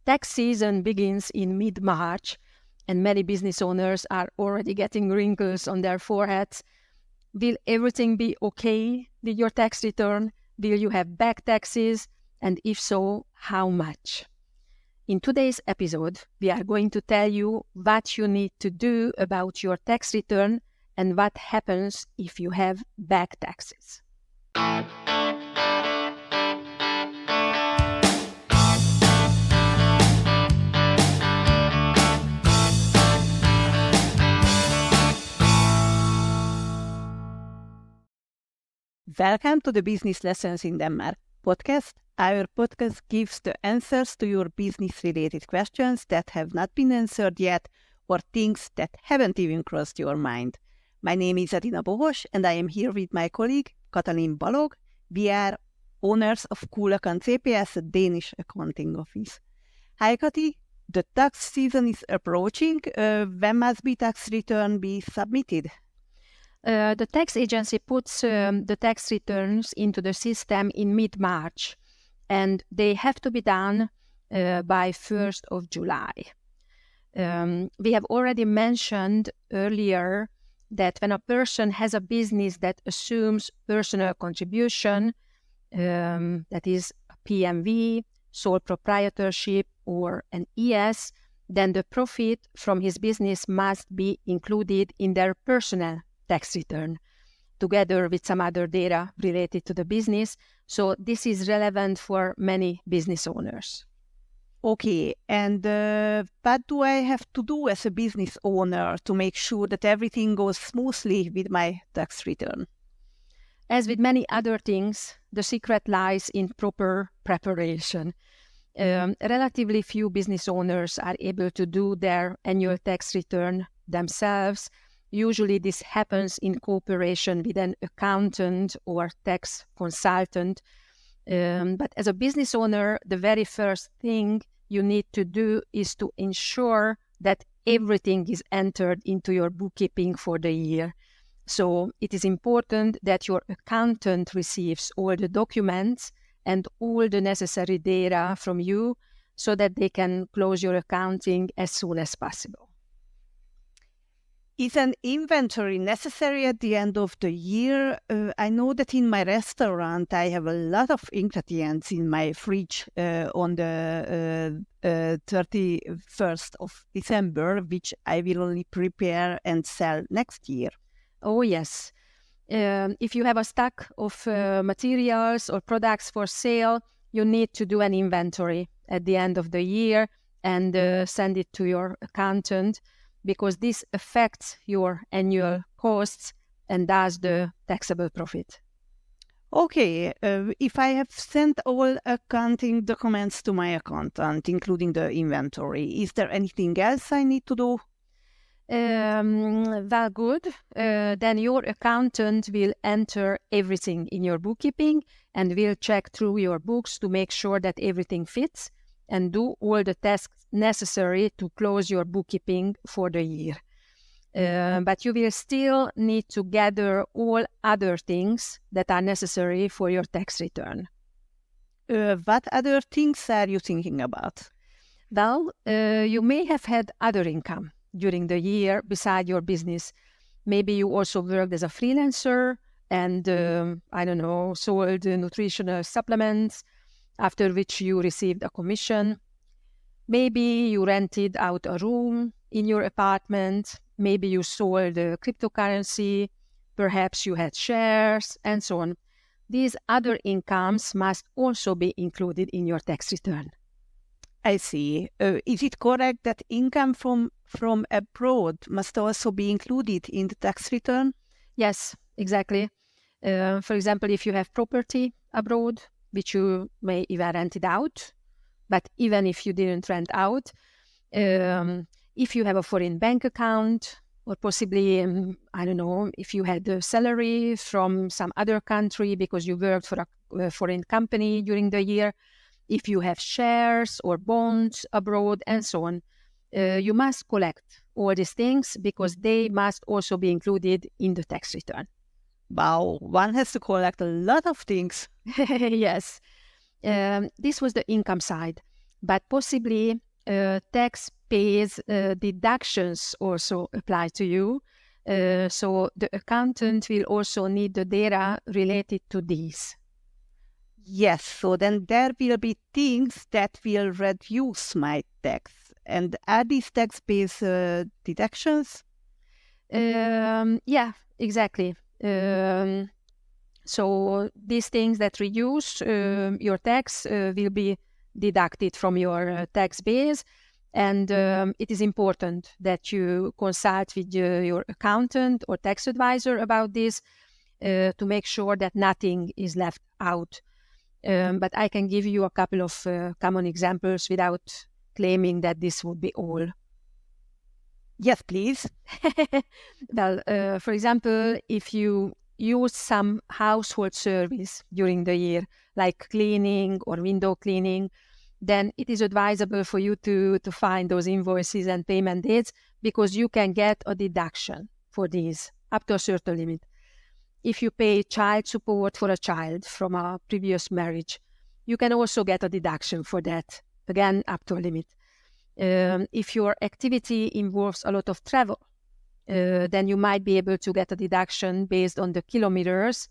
tax season begins in mid-March, and many business owners are already getting wrinkles on their foreheads. Will everything be okay with your tax return? Will you have back taxes? And if so, how much? In today's episode, we are going to tell you what you need to do about your tax return and what happens if you have back taxes. Welcome to the Business Lessons in Denmark podcast. Our podcast gives the answers to your business-related questions that have not been answered yet or things that haven't even crossed your mind. My name is Adina Bohos and I am here with my colleague Katalin Balog. We are owners of Cool Account CPS, a Danish accounting office. Hi Kati, the tax season is approaching. When must the tax return be submitted? The tax agency puts the tax returns into the system in mid-March, and they have to be done by 1st of July. We have already mentioned earlier that when a person has a business that assumes personal contribution, that is a PMV, sole proprietorship, or an ES, then the profit from his business must be included in their personal tax return, together with some other data related to the business. So this is relevant for many business owners. Okay, and what do I have to do as a business owner to make sure that everything goes smoothly with my tax return? As with many other things, the secret lies in proper preparation. Relatively few business owners are able to do their annual tax return themselves. Usually this happens in cooperation with an accountant or tax consultant. But as a business owner, the very first thing you need to do is to ensure that everything is entered into your bookkeeping for the year. So it is important that your accountant receives all the documents and all the necessary data from you so that they can close your accounting as soon as possible. Is an inventory necessary at the end of the year? I know that in my restaurant I have a lot of ingredients in my fridge on the 31st of December, which I will only prepare and sell next year. Oh, yes. If you have a stock of materials or products for sale, you need to do an inventory at the end of the year and send it to your accountant, because this affects your annual costs and thus the taxable profit. Okay, if I have sent all accounting documents to my accountant, including the inventory, is there anything else I need to do? Well, good. Then your accountant will enter everything in your bookkeeping and will check through your books to make sure that everything fits and do all the tasks necessary to close your bookkeeping for the year. But you will still need to gather all other things that are necessary for your tax return. What other things are you thinking about? Well, you may have had other income during the year beside your business. Maybe you also worked as a freelancer and, sold nutritional supplements, after which you received a commission. Maybe you rented out a room in your apartment. Maybe you sold cryptocurrency. Perhaps you had shares, and so on. These other incomes must also be included in your tax return. I see. Is it correct that income from abroad must also be included in the tax return? Yes, exactly. For example, if you have property abroad, which you may even rent it out, but even if you didn't rent out, if you have a foreign bank account, or possibly, if you had a salary from some other country because you worked for a foreign company during the year, if you have shares or bonds abroad, and so on, you must collect all these things because they must also be included in the tax return. Wow, one has to collect a lot of things. Yes. This was the income side. but possibly tax pays deductions also apply to you. So the accountant will also need the data related to these. Yes, so then there will be things that will reduce my tax. And are these tax-based deductions? Yeah, exactly. So these things that reduce your tax will be deducted from your tax base. And it is important that you consult with your accountant or tax advisor about this to make sure that nothing is left out. But I can give you a couple of common examples without claiming that this would be all. Yes, please. Well, for example, if you use some household service during the year, like cleaning or window cleaning, then it is advisable for you to find those invoices and payment dates, because you can get a deduction for these up to a certain limit. If you pay child support for a child from a previous marriage, you can also get a deduction for that, again, up to a limit. If your activity involves a lot of travel, then you might be able to get a deduction based on the kilometers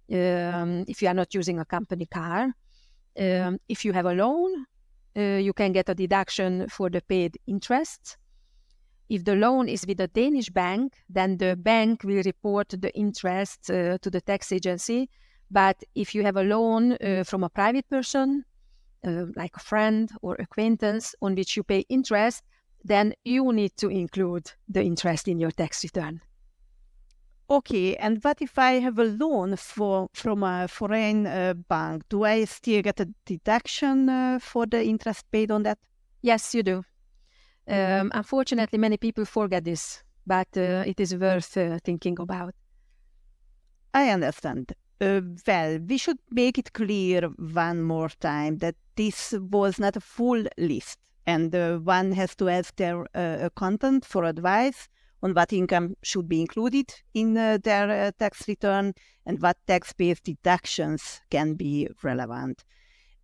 if you are not using a company car. If you have a loan, you can get a deduction for the paid interest. If the loan is with a Danish bank, then the bank will report the interest to the tax agency. But if you have a loan from a private person, like a friend or acquaintance, on which you pay interest, then you need to include the interest in your tax return. Okay, and what if I have a loan from a foreign bank? Do I still get a deduction for the interest paid on that? Yes, you do. Unfortunately, many people forget this, but it is worth thinking about. I understand. Well, we should make it clear one more time that this was not a full list, and one has to ask their accountant for advice on what income should be included in their tax return and what tax-based deductions can be relevant.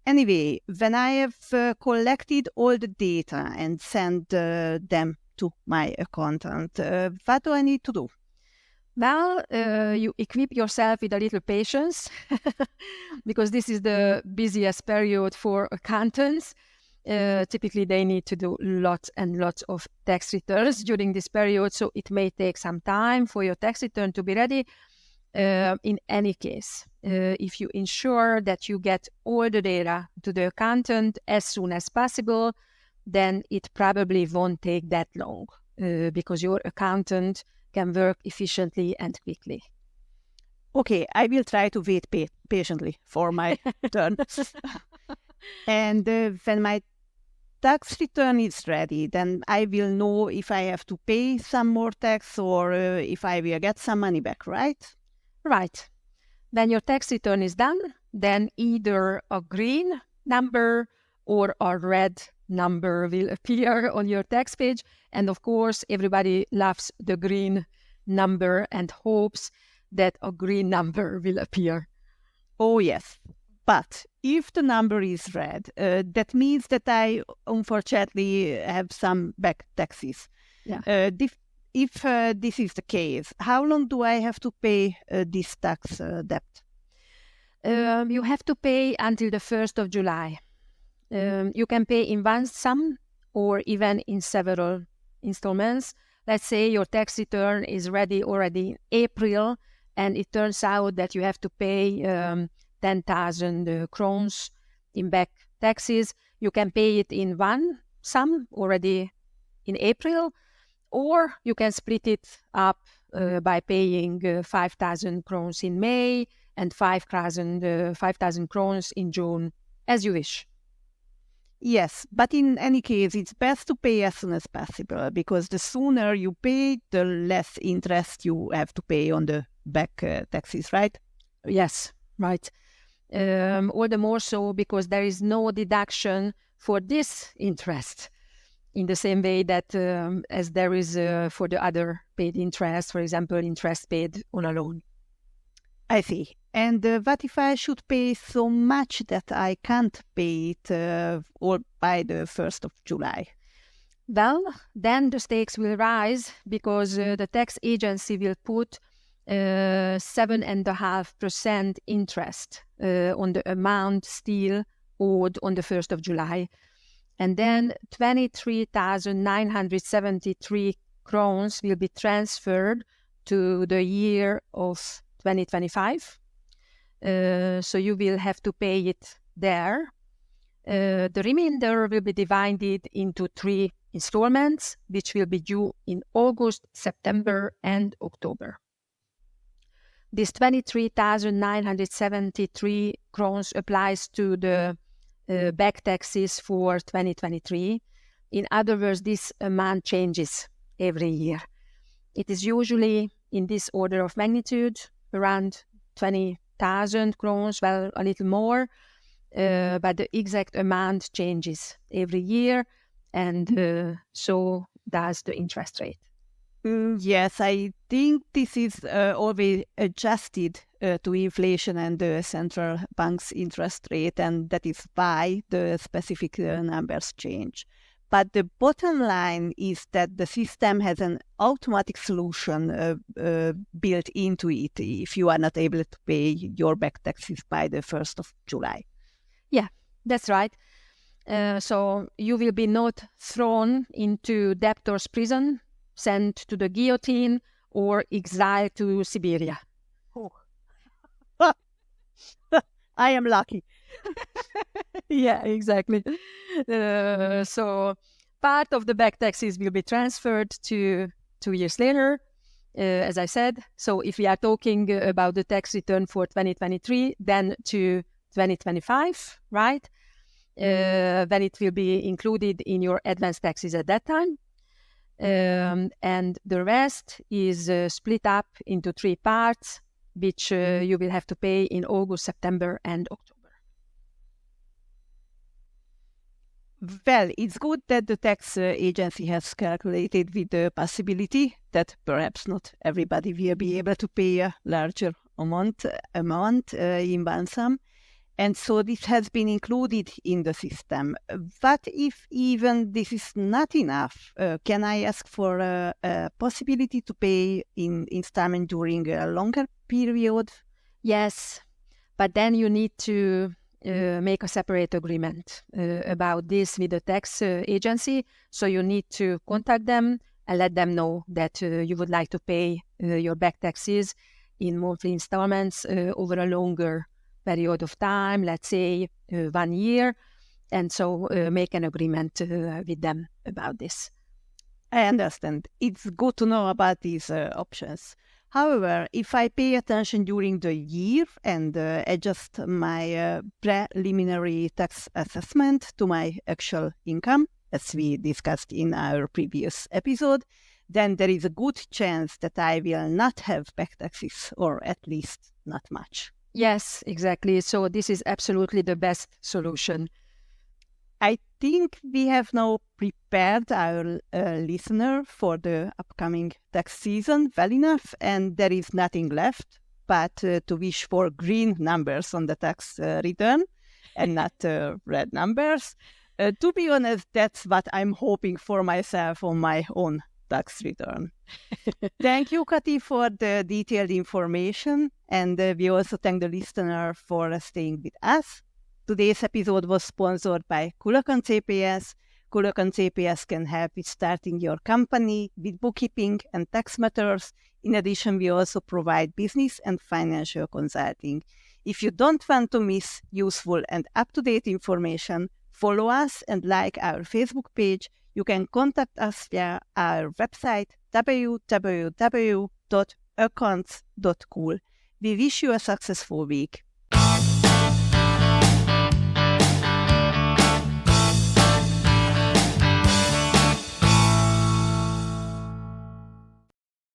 Anyway, when I have collected all the data and sent them to my accountant, what do I need to do? Well, you equip yourself with a little patience because this is the busiest period for accountants. Typically, they need to do lots and lots of tax returns during this period, so it may take some time for your tax return to be ready. In any case, if you ensure that you get all the data to the accountant as soon as possible, then it probably won't take that long because your accountant can work efficiently and quickly. Okay, I will try to wait patiently for my turn. And when my tax return is ready, then I will know if I have to pay some more tax or if I will get some money back, right? Right. When your tax return is done, then either a green number or a red number will appear on your tax page. And of course, everybody loves the green number and hopes that a green number will appear. Oh, yes. But if the number is red, that means that I unfortunately have some back taxes. Yeah. If this is the case, how long do I have to pay this tax debt? You have to pay until the 1st of July. You can pay in one sum or even in several installments. Let's say your tax return is ready already in April, and it turns out that you have to pay 10,000 crowns in back taxes. You can pay it in one sum already in April, or you can split it up by paying 5,000 crowns in May and 5,000 crowns in June, as you wish. Yes, but in any case, it's best to pay as soon as possible, because the sooner you pay, the less interest you have to pay on the back taxes, right? Yes, right. All the more so because there is no deduction for this interest in the same way that as there is for the other paid interest, for example, interest paid on a loan. I see. And what if I should pay so much that I can't pay it all by the 1st of July? Well, then the stakes will rise because the tax agency will put 7.5% interest on the amount still owed on the 1st of July. And then 23,973 crowns will be transferred to the year of 2025. So you will have to pay it there. The remainder will be divided into 3 installments, which will be due in August, September, and October. This 23,973 crowns applies to the back taxes for 2023. In other words, this amount changes every year. It is usually in this order of magnitude, around 20,000 crowns, well, a little more, but the exact amount changes every year, and so does the interest rate. Yes, I think this is always adjusted to inflation and the central bank's interest rate, and that is why the specific numbers change. But the bottom line is that the system has an automatic solution built into it if you are not able to pay your back taxes by the 1st of July. Yeah, that's right. So you will be not thrown into debtor's prison, sent to the guillotine, or exiled to Siberia. Oh. I am lucky. Yeah, exactly. So part of the back taxes will be transferred to 2 years later, as I said. So if we are talking about the tax return for 2023, then to 2025, right? Then it will be included in your advance taxes at that time. And the rest is split up into 3 parts, which you will have to pay in August, September, and October. Well, it's good that the tax agency has calculated with the possibility that perhaps not everybody will be able to pay a larger amount in one sum. And so this has been included in the system. What if even this is not enough? Can I ask for a possibility to pay in installment during a longer period? Yes, but then you need to make a separate agreement about this with the tax agency. So you need to contact them and let them know that you would like to pay your back taxes in monthly installments over a longer period of time, let's say 1 year, and so make an agreement with them about this. I understand. It's good to know about these options. However, if I pay attention during the year and adjust my preliminary tax assessment to my actual income, as we discussed in our previous episode, then there is a good chance that I will not have back taxes, or at least not much. Yes, exactly. So this is absolutely the best solution. I think we have now prepared our listener for the upcoming tax season well enough, and there is nothing left but to wish for green numbers on the tax return and not red numbers. To be honest, that's what I'm hoping for myself on my own tax return. Thank you, Kati, for the detailed information, and we also thank the listener for staying with us. Today's episode was sponsored by Kulakan CPS. Kulakan CPS can help with starting your company with bookkeeping and tax matters. In addition, we also provide business and financial consulting. If you don't want to miss useful and up-to-date information, follow us and like our Facebook page. You can contact us via our website, www.accounts.cool. We wish you a successful week.